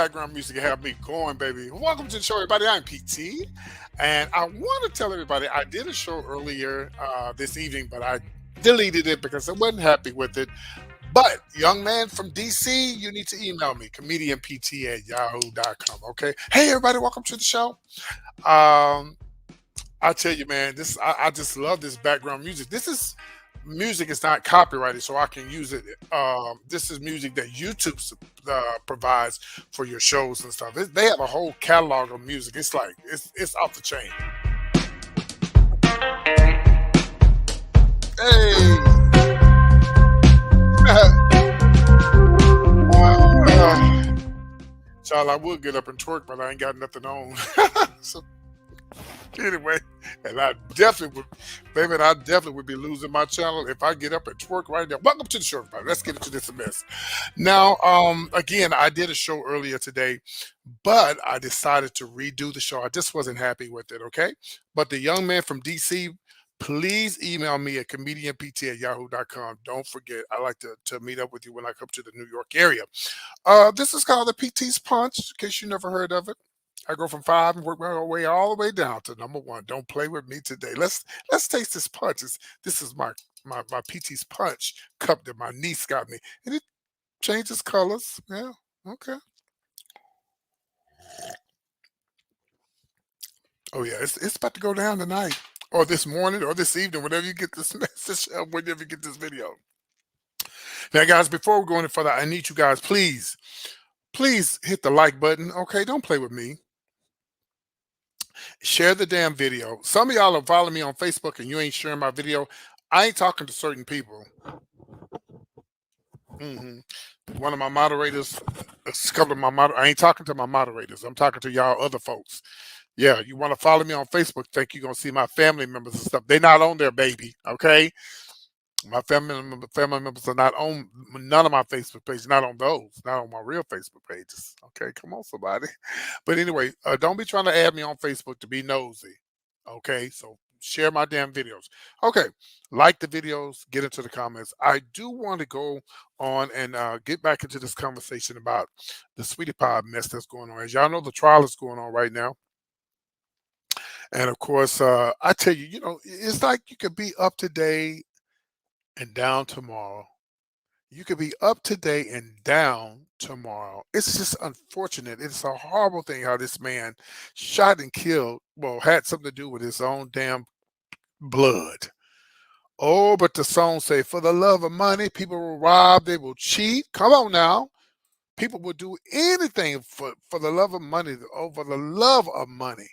background music to have me going, baby. Welcome to the show, everybody. I'm PT, and I want to tell everybody I did a show earlier this evening, but I deleted it because I wasn't happy with it. But young man from DC, you need to email me, comedianpt@yahoo.com. Okay. Hey, everybody, welcome to the show. Um, I tell you, man, I just love this background music. This is music is not copyrighted, so I can use it. This is music that YouTube provides for your shows and stuff. They have a whole catalog of music. It's like it's off the chain. Hey, child, I would get up and twerk, but I ain't got nothing on. So anyway, and I definitely would, baby, I definitely would be losing my channel if I get up and twerk right now. Welcome to the show, everybody. Let's get into this mess. Now, again, I did a show earlier today, but I decided to redo the show. I just wasn't happy with it, okay? But the young man from DC, please email me at comedianpt@yahoo.com. Don't forget, I like to meet up with you when I come to the New York area. This is called the PT's Punch, in case you never heard of it. I go from 5 and work my way all the way down to number 1. Don't play with me today. Let's taste this punch. This is my PT's Punch cup that my niece got me, and it changes colors. Yeah, okay. Oh yeah, it's about to go down tonight, or this morning, or this evening, whenever you get this message, whenever you get this video. Now, guys, before we go any further, I need you guys, please hit the like button. Okay, don't play with me. Share the damn video. Some of y'all are following me on Facebook and you ain't sharing my video. I ain't talking to certain people. hmm One of my moderators, a couple of I ain't talking to my moderators. I'm talking to y'all other folks. Yeah, you want to follow me on Facebook, think you're going to see my family members and stuff. They not on there, baby, okay? My family members are not on none of my Facebook pages, not on those, not on my real Facebook pages. Okay, come on, somebody. But anyway, don't be trying to add me on Facebook to be nosy. Okay, so share my damn videos. Okay, like the videos, get into the comments. I do want to go on and get back into this conversation about the sweetie pie mess that's going on. As y'all know, the trial is going on right now. And of course, I tell you, it's like you could be up today and down tomorrow. You could be up today and down tomorrow. It's just unfortunate. It's a horrible thing how this man shot and killed, well, had something to do with his own damn blood. Oh, but the song say, for the love of money, people will rob, they will cheat. Come on now. People will do anything for the love of money, over the love of money.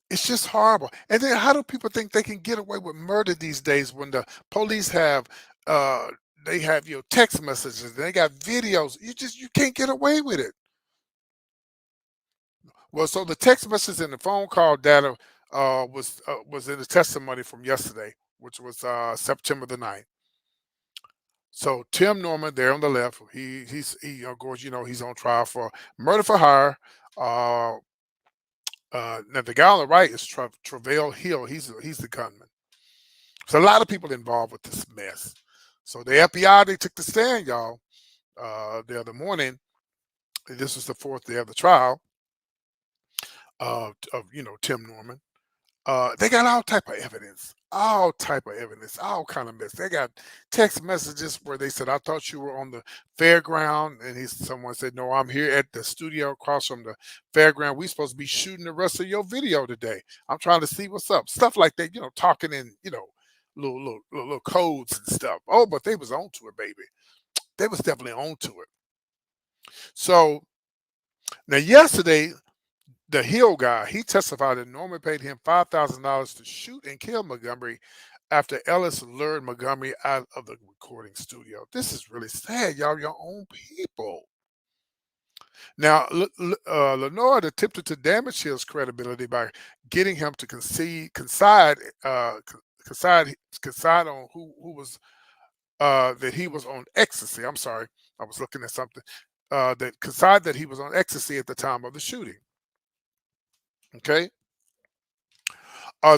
It's just horrible. And then how do people think they can get away with murder these days when the police have uh they have your text messages, they got videos. You can't get away with it. Well, so the text messages and the phone call data was in the testimony from yesterday, which was September the 9th. So Tim Norman there on the left, he of course, he's on trial for murder for hire. Uh Now the guy on the right is Travail Hill. He's the gunman. There's a lot of people involved with this mess. So the FBI, they took the stand, y'all, the other morning. This was the 4th day of the trial of Tim Norman. They got all type of evidence, all kind of mess. They got text messages where they said, "I thought you were on the fairground," and someone said, "No, I'm here at the studio across from the fairground. We supposed to be shooting the rest of your video today. I'm trying to see what's up." Stuff like that, talking in little codes and stuff. Oh, but they was on to it, baby. They was definitely on to it. So now yesterday, the Hill guy, he testified that Norman paid him $5,000 to shoot and kill Montgomery after Ellis lured Montgomery out of the recording studio. This is really sad, y'all. Your own people. Now, Lenore attempted to damage his credibility by getting him to concede on who was that he was on ecstasy. I'm sorry, I was looking at something. That conceded that he was on ecstasy at the time of the shooting. Okay.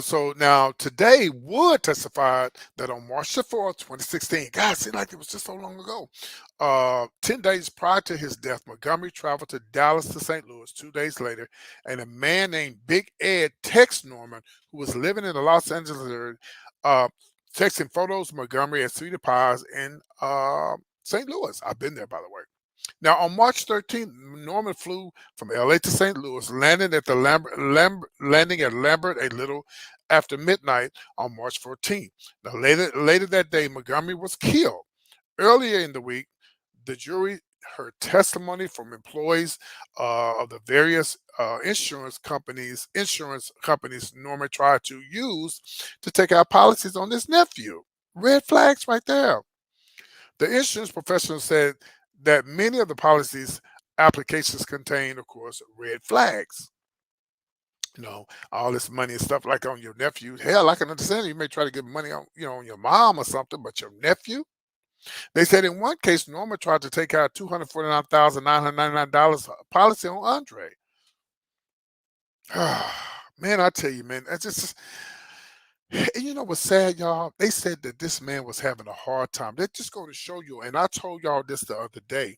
So now today, Wood testified that on March the 4th, 2016, God, seemed like it was just so long ago. 10 days prior to his death, Montgomery traveled to Dallas to St. Louis 2 days later, and a man named Big Ed texted Norman, who was living in the Los Angeles area, uh, texting photos of Montgomery at Sweetie Pies in St. Louis. I've been there, by the way. Now, on March 13th, Norman flew from LA to St. Louis, landing at Lambert a little after midnight on March 14th. Now, later that day, Montgomery was killed. Earlier in the week, the jury heard testimony from employees of the various insurance companies Norman tried to use to take out policies on his nephew. Red flags right there. The insurance professional said that many of the policies applications contain, of course, red flags. You know, all this money and stuff like on your nephew. Hell, I can understand you may try to get money on, on your mom or something, but your nephew. They said in one case, Norma tried to take out $249,999 policy on Andre. Man, I tell you, man, that's just. And you know what's sad, y'all? They said that this man was having a hard time. They're just going to show you, and I told y'all this the other day.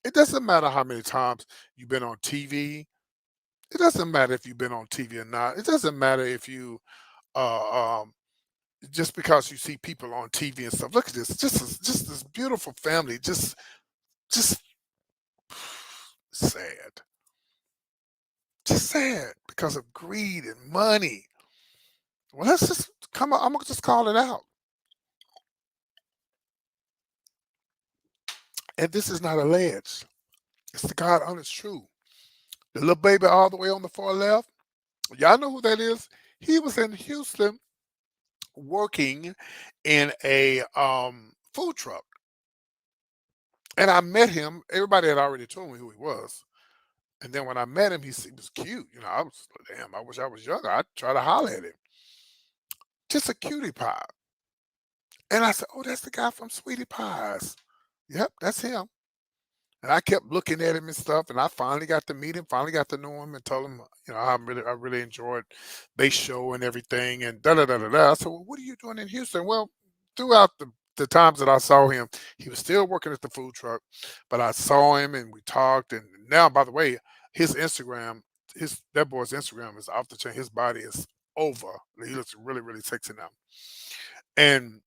It doesn't matter how many times you've been on TV. It doesn't matter if you've been on TV or not. It doesn't matter if you, just because you see people on TV and stuff. Look at this, just this beautiful family, just sad, just sad because of greed and money. Well, let's just come on. I'm gonna just call it out. And this is not alleged. It's the God honest truth. The little baby all the way on the far left. Y'all know who that is? He was in Houston working in a food truck. And I met him. Everybody had already told me who he was. And then when I met him, he was cute. You know, I was damn. I wish I was younger. I'd try to holler at him. Just a cutie pie. And I said, "Oh, that's the guy from Sweetie Pies." Yep, that's him. And I kept looking at him and stuff, and I finally got to meet him, finally got to know him, and told him, I really enjoyed they show and everything, and da da da da da. I said, "Well, what are you doing in Houston?" Well, throughout the times that I saw him, he was still working at the food truck, but I saw him and we talked. And now, by the way, his Instagram, his that boy's Instagram is off the chain. His body is over. He looks really, really sexy now. And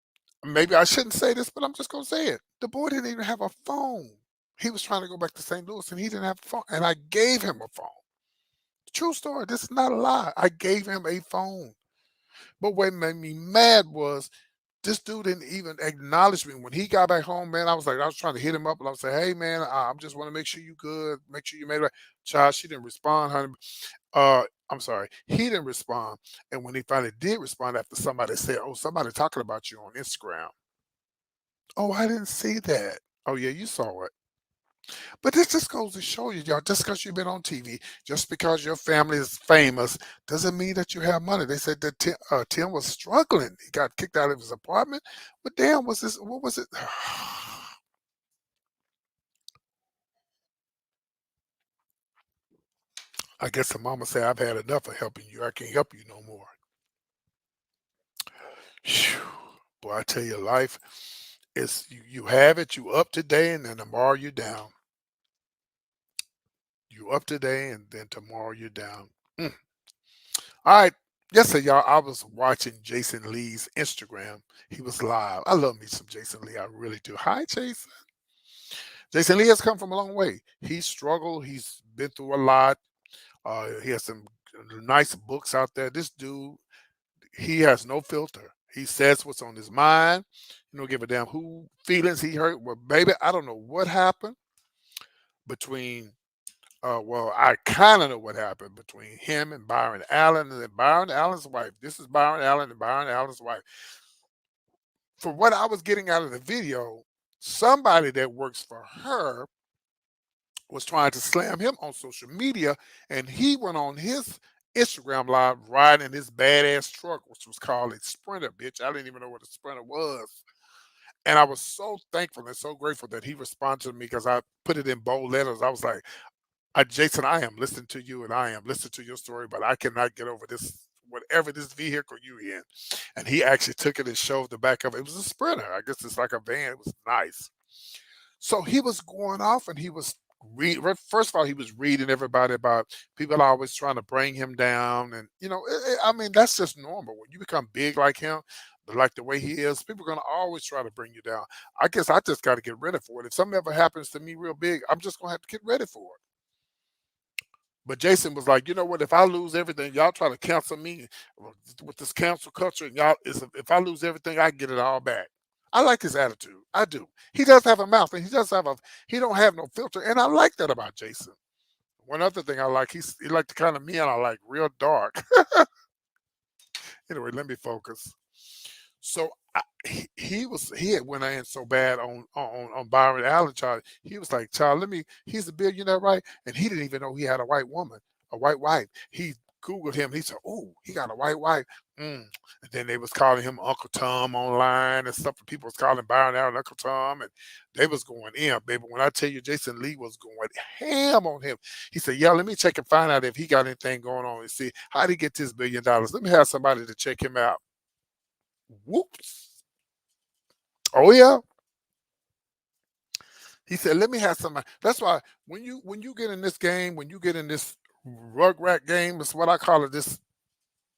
maybe I shouldn't say this, but I'm just gonna say it. The boy didn't even have a phone. He was trying to go back to St. Louis and he didn't have a phone. And I gave him a phone. True story. This is not a lie. I gave him a phone. But what made me mad was this dude didn't even acknowledge me. When he got back home, man, I was trying to hit him up and I was like, "Hey man, I just want to make sure you good, make sure you made it right." Child, she didn't respond, honey. I'm sorry, he didn't respond. And when he finally did respond after somebody said, "Oh, somebody talking about you on Instagram." Oh, I didn't see that. Oh yeah, you saw it. But this just goes to show you, y'all, just because you've been on TV, just because your family is famous, doesn't mean that you have money. They said that Tim was struggling. He got kicked out of his apartment. But damn, what was it? I guess the mama said, "I've had enough of helping you. I can't help you no more." Phew. Boy, I tell you, life is you have it, you up today, and then tomorrow you're down. You up today, and then tomorrow you're down. Mm. All right. Yesterday, y'all, I was watching Jason Lee's Instagram. He was live. I love me some Jason Lee. I really do. Hi, Jason. Jason Lee has come from a long way. He's struggled. He's been through a lot. He has some nice books out there. This dude, he has no filter. He says what's on his mind. You don't give a damn who feelings he hurt. Well, baby, I don't know what happened between well, I kind of know what happened between him and Byron Allen and then Byron Allen's wife. This is Byron Allen and Byron Allen's wife. For what I was getting out of the video, somebody that works for her was trying to slam him on social media, and he went on his Instagram live riding in his badass truck, which was called a Sprinter, bitch. I didn't even know what a Sprinter was. And I was so thankful and so grateful that he responded to me because I put it in bold letters. I was like, Jason, I am listening to you and I am listening to your story, but I cannot get over this whatever this vehicle you in. And he actually took it and showed the back of it. It was a Sprinter. I guess it's like a van. It was nice. So he was going off and he was first of all, he was reading everybody about people always trying to bring him down. And, I mean, that's just normal. When you become big like him, like the way he is, people are going to always try to bring you down. I guess I just got to get ready for it. If something ever happens to me real big, I'm just going to have to get ready for it. But Jason was like, you know what? If I lose everything, y'all try to cancel me with this cancel culture, and if I lose everything, I get it all back. I like his attitude. I do. He does have a mouth, and he don't have no filter, and I like that about Jason. One other thing I like, he like the kind of men I like, real dark. Anyway, let me focus. So he had went in so bad on Byron Allen child. He was like, child, he's a billionaire, right? And he didn't even know he had a white woman, a white wife. He Googled him. He said, oh, he got a white wife. And then they was calling him Uncle Tom online and stuff. And people was calling Byron Allen Uncle Tom, and they was going in, baby. When I tell you, Jason Lee was going ham on him. He said, yeah, let me check and find out if he got anything going on and see how did he get this $1 billion. Let me have somebody to check him out. Whoops. Oh yeah. He said, let me have somebody. That's why when you get in this game, when you get in this rug rat game, it's what I call it. This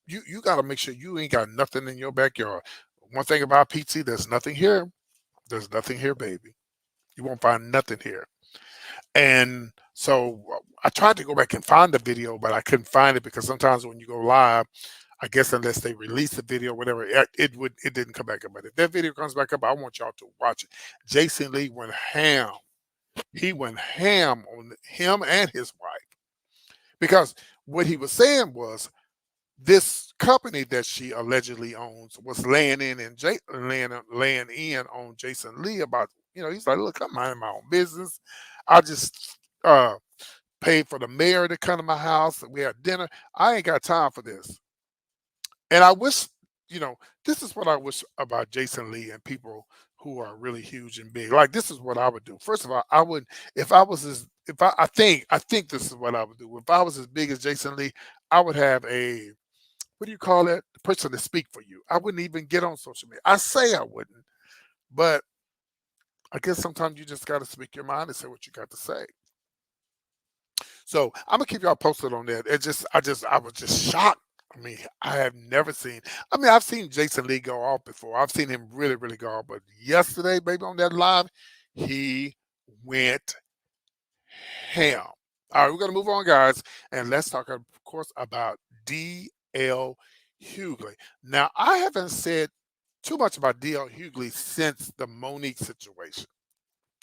you got to make sure you ain't got nothing in your backyard. One thing about PT, there's nothing here. There's nothing here, baby. You won't find nothing here. And so I tried to go back and find the video, but I couldn't find it because sometimes when you go live, I guess unless they release the video, whatever, it didn't come back up. But if that video comes back up, I want y'all to watch it. Jason Lee went ham. He went ham on him and his wife because what he was saying was this company that she allegedly owns was laying in on Jason Lee about, he's like, look, I'm minding my own business. I just paid for the mayor to come to my house. We had dinner. I ain't got time for this. And I wish, this is what I wish about Jason Lee and people who are really huge and big. Like, this is what I would do. First of all, I would, if I was as, if I think this is what I would do. If I was as big as Jason Lee, I would have what do you call it? The person to speak for you. I wouldn't even get on social media. I say I wouldn't, but I guess sometimes you just got to speak your mind and say what you got to say. So I'm gonna keep y'all posted on that. I was just shocked. I mean, I have never seen. I mean, I've seen Jason Lee go off before. I've seen him really, really go off. But yesterday, baby, on that live, he went ham. All right, we're gonna move on, guys, and let's talk, of course, about D.L. Hughley. Now, I haven't said too much about D.L. Hughley since the Monique situation.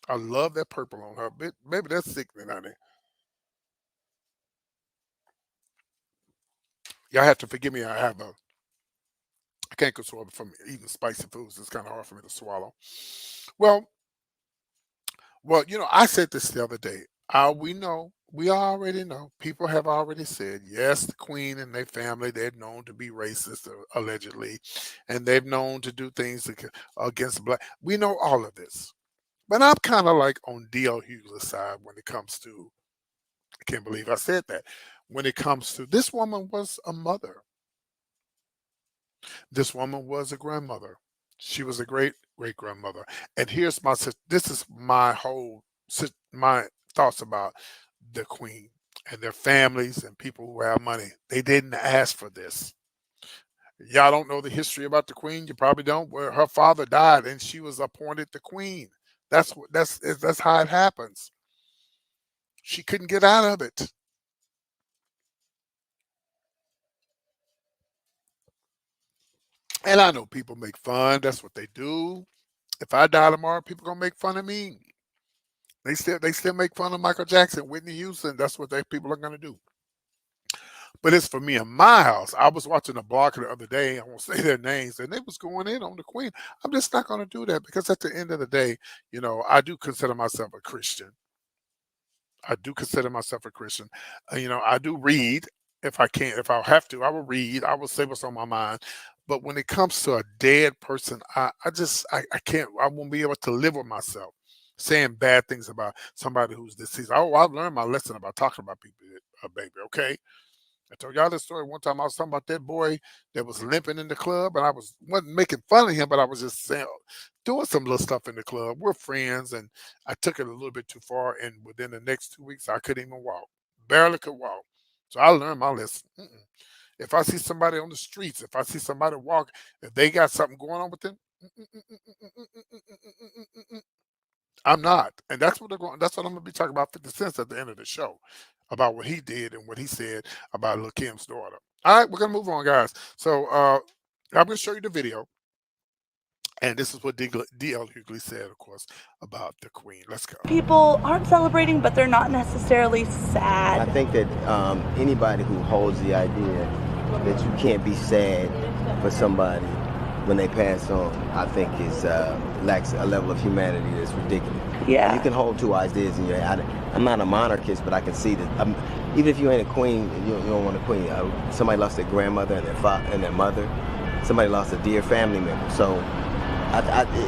I love that purple on her. Maybe that's sickening, honey. Y'all have to forgive me. I can't control from eating spicy foods. It's kind of hard for me to swallow. Well, I said this the other day. We already know. People have already said, yes, the Queen and their family, they're known to be racist, allegedly, and they've known to do things against black. We know all of this. But I'm kind of like on D.L. Hughley's side when it comes to, I can't believe I said that. When it comes to, this woman was a mother. This woman was a grandmother. She was a great great grandmother. And this is my thoughts about the Queen and their families and people who have money. They didn't ask for this. Y'all don't know the history about the Queen. You probably don't. Where her father died and she was appointed the Queen. That's how it happens. She couldn't get out of it. And I know people make fun. That's what they do. If I die tomorrow, people gonna make fun of me. They still make fun of Michael Jackson, Whitney Houston. That's what people are gonna do. But it's for me in my house. I was watching a blogger the other day. I won't say their names, and they was going in on the Queen. I'm just not gonna do that because at the end of the day, I do consider myself a Christian. I do consider myself a Christian. I do read if I can, if I have to, I will read. I will say what's on my mind. But when it comes to a dead person, I can't. I won't be able to live with myself saying bad things about somebody who's deceased. Oh, I've learned my lesson about talking about people, baby. Okay, I told y'all this story one time. I was talking about that boy that was limping in the club, and I wasn't making fun of him, but I was just saying, doing some little stuff in the club. We're friends, and I took it a little bit too far. And within the next 2 weeks, I couldn't even walk, barely could walk. So I learned my lesson. If I see somebody on the streets, if I see somebody walk, if they got something going on with them, I'm not. And that's what they're going. That's what I'm gonna be talking about 50 cents at the end of the show, about what he did and what he said about Lil Kim's daughter. All right, we're gonna move on, guys. So I'm gonna show you the video, and this is what DL Hughley said, of course, about the Queen. Let's go. People aren't celebrating, but they're not necessarily sad. I think that anybody who holds the idea that you can't be sad for somebody when they pass on, I think is lacks a level of humanity that's ridiculous. Yeah. You can hold two ideas in your head. I'm not a monarchist, but I can see that. Even if you ain't a queen, you don't want a queen. Somebody lost their grandmother and their father and their mother. Somebody lost a dear family member. So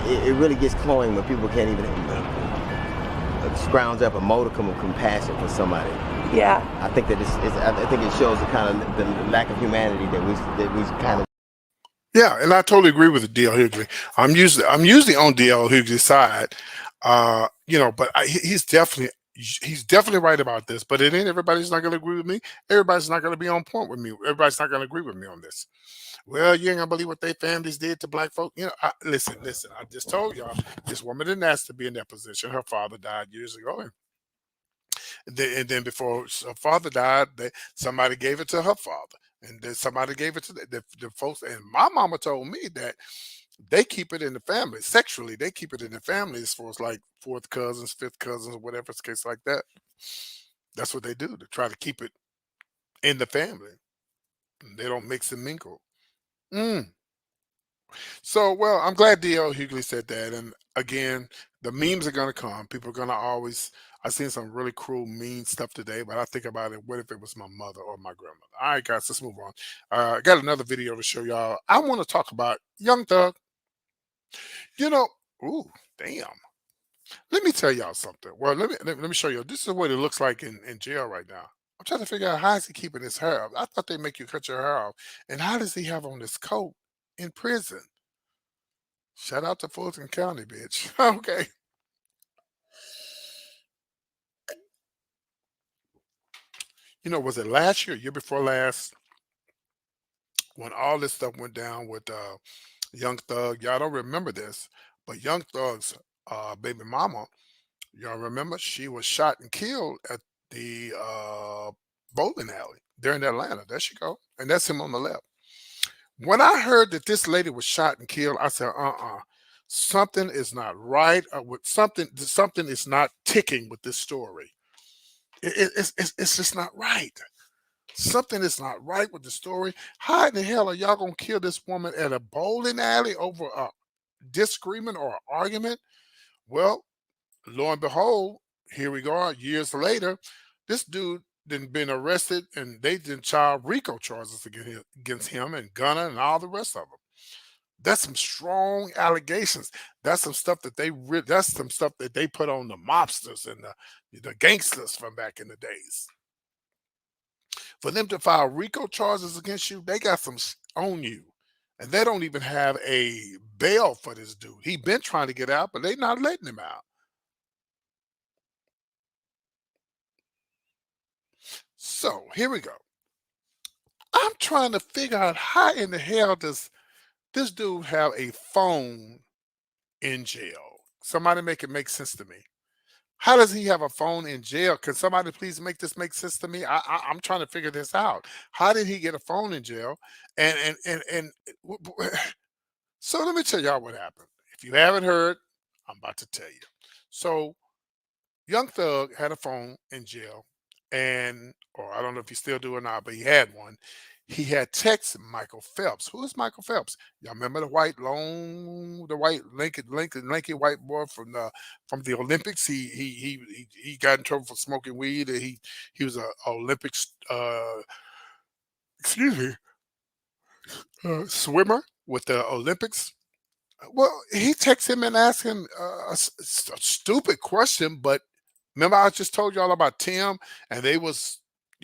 it really gets cloying when people can't even scrounge up a modicum of compassion for somebody. Yeah. I think that I think it shows the kind of the lack of humanity that we kind of. Yeah, and I totally agree with DL Hughley. I'm usually on DL Hughley's side, but he's definitely right about this. But it ain't everybody's not going to agree with me. Everybody's not going to be on point with me. Everybody's not going to agree with me on this. Well, you ain't gonna believe what their families did to black folk. Listen. I just told y'all this woman didn't ask to be in that position. Her father died years ago, and then before her father died, somebody gave it to her father, and then somebody gave it to the folks. And my mama told me that they keep it in the family sexually. They keep it in the family as far as like fourth cousins, fifth cousins, whatever it's case like that. That's what they do to try to keep it in the family. They don't mix and mingle. So, well, I'm glad D.L. Hughley said that. And again, the memes are going to come. People are going to always. I've seen some really cruel, mean stuff today, but I think about it. What if it was my mother or my grandmother? All right, guys, let's move on. I got another video to show y'all. I want to talk about Young Thug. Ooh, damn. Let me tell y'all something. Well, let me show you. This is what it looks like in jail right now. I'm trying to figure out how is he keeping his hair up. I thought they make you cut your hair off. And how does he have on this coat in prison? Shout out to Fulton County, bitch. Okay. Was it last year before last, when all this stuff went down with Young Thug? Y'all don't remember this, but Young Thug's baby mama, y'all remember, she was shot and killed at the bowling alley there in Atlanta. There she go. And that's him on the left. When I heard that this lady was shot and killed, I said, something is not right. Something is not ticking with this story. It's just not right. Something is not right with the story. How in the hell are y'all gonna kill this woman at a bowling alley over a disagreement or an argument? Well, lo and behold, here we go. Years later, this dude then been arrested, and they did child RICO charges against him and Gunner and all the rest of them. That's some strong allegations. That's some stuff that they put on the mobsters and the gangsters from back in the days. For them to file RICO charges against you, they got some on you. And they don't even have a bail for this dude. He been trying to get out, but they not letting him out. So here we go. I'm trying to figure out how in the hell does this dude have a phone in jail? Somebody make it make sense to me. How does he have a phone in jail? Can somebody please make this make sense to me? I'm trying to figure this out. How did he get a phone in jail? And so let me tell y'all what happened. If you haven't heard, I'm about to tell you. So Young Thug had a phone in jail, or I don't know if he still do or not, but he had one. He had texted Michael Phelps. Who is Michael Phelps? Y'all remember the white lanky white boy from the Olympics? He got in trouble for smoking weed. And he was a Olympics swimmer with the Olympics. Well, he texted him and asked him a stupid question, but remember I just told y'all about Tim, and they was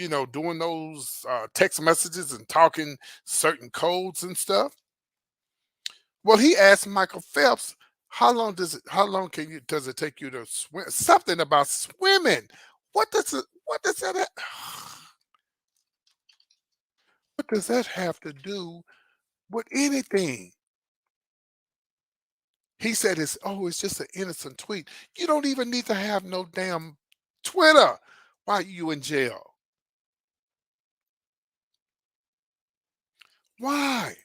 doing those text messages and talking certain codes and stuff. Well, he asked Michael Phelps, how long does it take you to swim? Something about swimming. What does that what does that have to do with anything? He said it's just an innocent tweet. You don't even need to have no damn Twitter while you in jail. Why?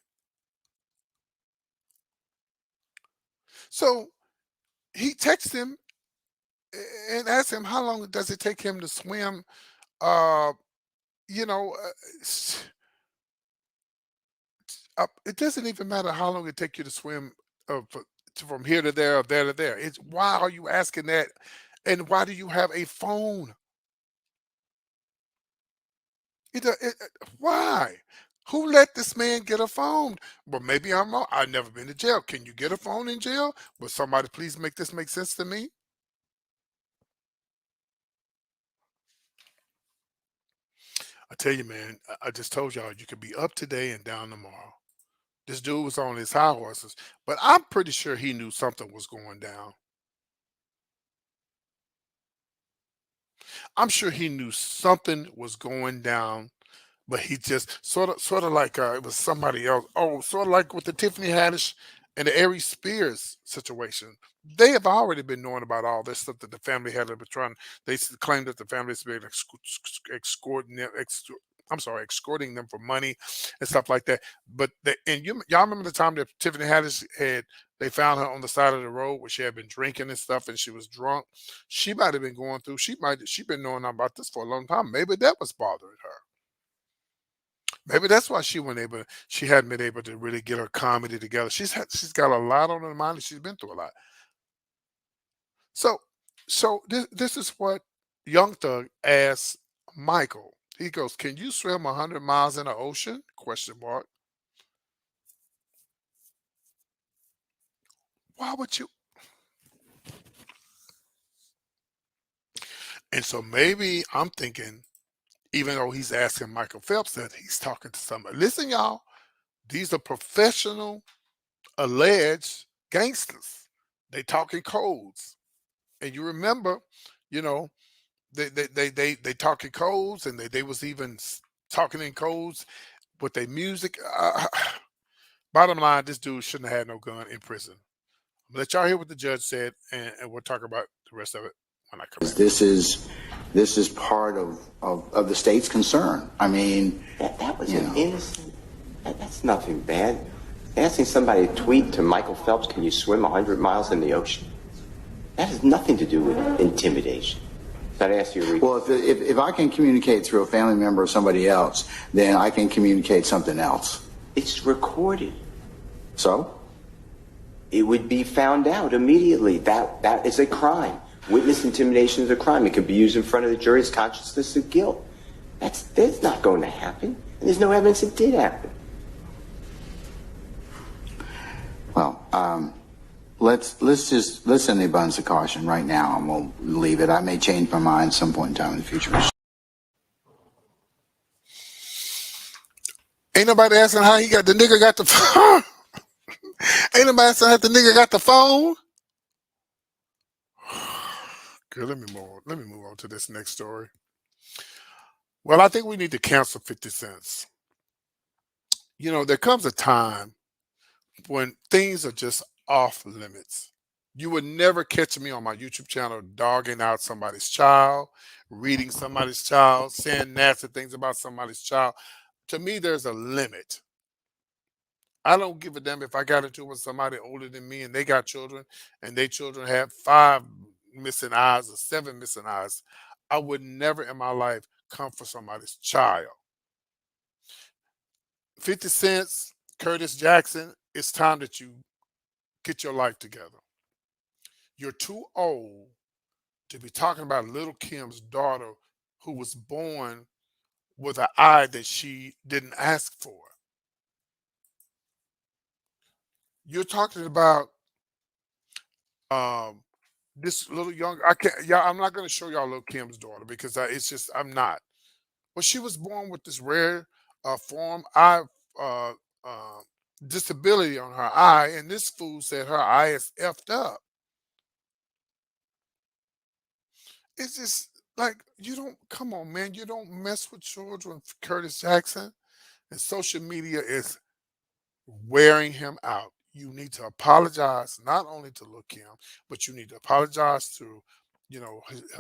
So he texted him and asked him how long does it take him to swim. Uh, you know, it doesn't even matter how long it take you to swim from here to there or there to there. It's why are you asking that, and why do you have a phone? Why? Who let this man get a phone? Well, maybe I'm wrong. I've never been to jail. Can you get a phone in jail? Will somebody please make this make sense to me? I tell you, man, I just told y'all you could be up today and down tomorrow. This dude was on his high horses, but I'm pretty sure he knew something was going down. I'm sure he knew something was going down, but he just sort of like it was somebody else. Oh, sort of like with the Tiffany Haddish and the Aries Spears situation. They have already been knowing about all this stuff that the family had been trying. Claimed that the family's been escorting them. I'm sorry, escorting them for money and stuff like that. But y'all remember the time that Tiffany Haddish they found her on the side of the road where she had been drinking and stuff and she was drunk. She might have been going through. She been knowing about this for a long time. Maybe that was bothering her. Maybe that's why she hadn't been able to really get her comedy together. She's got a lot on her mind and she's been through a lot. So this is what Young Thug asked Michael. He goes, "Can you swim 100 miles in the ocean?" Question mark. Why would you? And so maybe I'm thinking, even though he's asking Michael Phelps, that he's talking to somebody. Listen, y'all, these are professional, alleged gangsters. They talking codes. And you remember, you know, they talking codes, and they was even talking in codes with their music. Bottom line, this dude shouldn't have had no gun in prison. I'm gonna let y'all hear what the judge said, and we'll talk about the rest of it when I come back. This is part of the state's concern. I mean, that was an innocent. That's nothing bad. Asking somebody to tweet to Michael Phelps, "Can you swim 100 miles in the ocean?" That has nothing to do with intimidation. That ask you. Well, if I can communicate through a family member or somebody else, then I can communicate something else. It's recorded. So? It would be found out immediately. That is a crime. Witness intimidation is a crime. It can be used in front of the jury's consciousness of guilt. That's not going to happen. And there's no evidence it did happen. Well, let's send the abundance of caution right now, and we'll leave it. I may change my mind at some point in time in the future. Ain't nobody asking how the nigga got the phone. Ain't nobody asking how the nigga got the phone. Good, let me move on to this next story. Well, I think we need to cancel 50 Cent. There comes a time when things are just off limits. You would never catch me on my YouTube channel dogging out somebody's child, reading somebody's child, saying nasty things about somebody's child. To me, there's a limit. I don't give a damn if I got into it with somebody older than me and they got children and their children have 5 missing eyes or 7 missing eyes. I would never in my life come for somebody's child. 50 Cent, Curtis Jackson, it's time that you get your life together. You're too old to be talking about Little Kim's daughter who was born with an eye that she didn't ask for. You're talking about this little young. I'm not going to show y'all Little Kim's daughter because it's just I'm not. Well, she was born with this rare form eye uh, uh, disability on her eye, and this fool said her eye is effed up. It's just like you don't come on, man. You don't mess with children, Curtis Jackson. And social media is wearing him out. You need to apologize not only to Lil Kim, but you need to apologize to,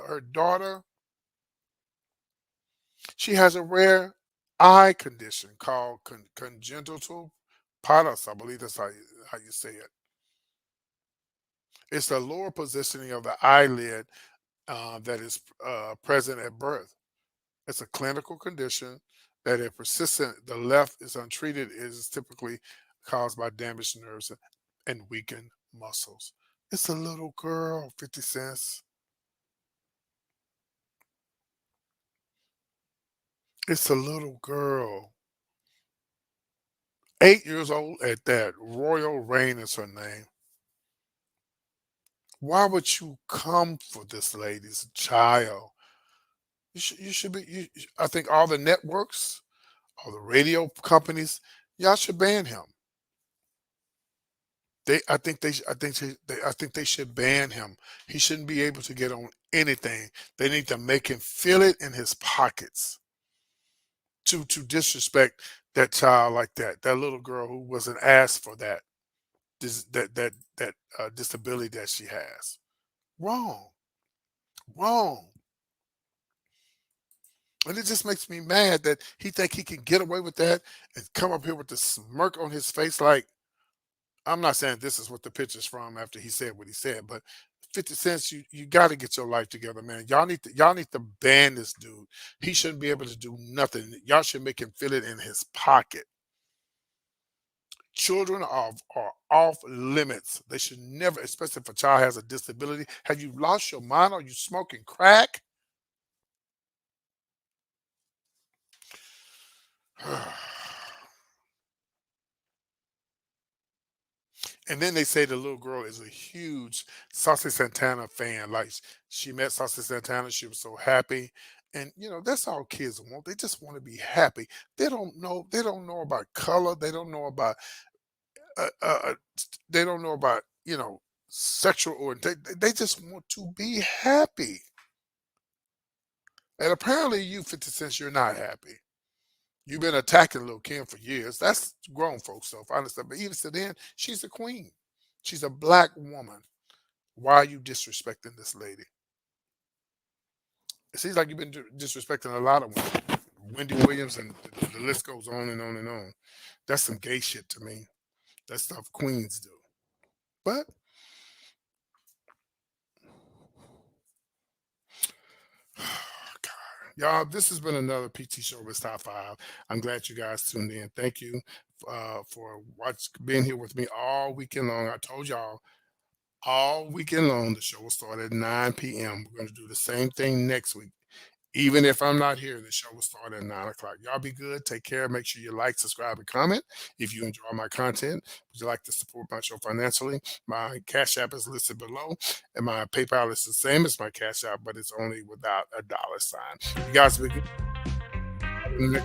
her daughter. She has a rare eye condition called congenital pallus. I believe that's how you say it. It's the lower positioning of the eyelid that is present at birth. It's a clinical condition that if persistent, the left is untreated, is typically caused by damaged nerves and weakened muscles. It's a little girl, 50 cents. It's a little girl. 8 years old at that. Royal Rain is her name. Why would you come for this lady's child? You should be. I think all the networks, all the radio companies, y'all should ban him. I think they should ban him. He shouldn't be able to get on anything. They need to make him feel it in his pockets. To disrespect that child like that, that little girl who wasn't asked for that disability that she has. Wrong, wrong. And it just makes me mad that he think he can get away with that and come up here with the smirk on his face like I'm not saying this is what the picture's from after he said what he said, but 50 cents, you got to get your life together, man. Y'all need to ban this dude. He shouldn't be able to do nothing. Y'all should make him feel it in his pocket. Children are off limits. They should never, especially if a child has a disability. Have you lost your mind? Are you smoking crack? And then they say the little girl is a huge Saucy Santana fan. Like she met Saucy Santana, she was so happy. And that's all kids want. They just want to be happy. They don't know. They don't know about color. They don't know about. Uh, uh, uh, they don't know about sexual orientation. They just want to be happy. And apparently, you 50 cents, you're not happy. You've been attacking Lil Kim for years. That's grown folks stuff, I understand. But even to then, she's a queen. She's a black woman. Why are you disrespecting this lady? It seems like you've been disrespecting a lot of women. Wendy Williams, and the list goes on and on and on. That's some gay shit to me. That's stuff queens do. But God. Y'all, this has been another PT Show with Top 5. I'm glad you guys tuned in. Thank you for being here with me all weekend long. I told y'all all weekend long the show will start at 9 p.m. We're going to do the same thing next week. Even if I'm not here, the show will start at 9 o'clock. Y'all be good. Take care. Make sure you like, subscribe, and comment. If you enjoy my content, would you like to support my show financially? My Cash App is listed below, and my PayPal is the same as my Cash App, but it's only without a dollar sign. You guys be good.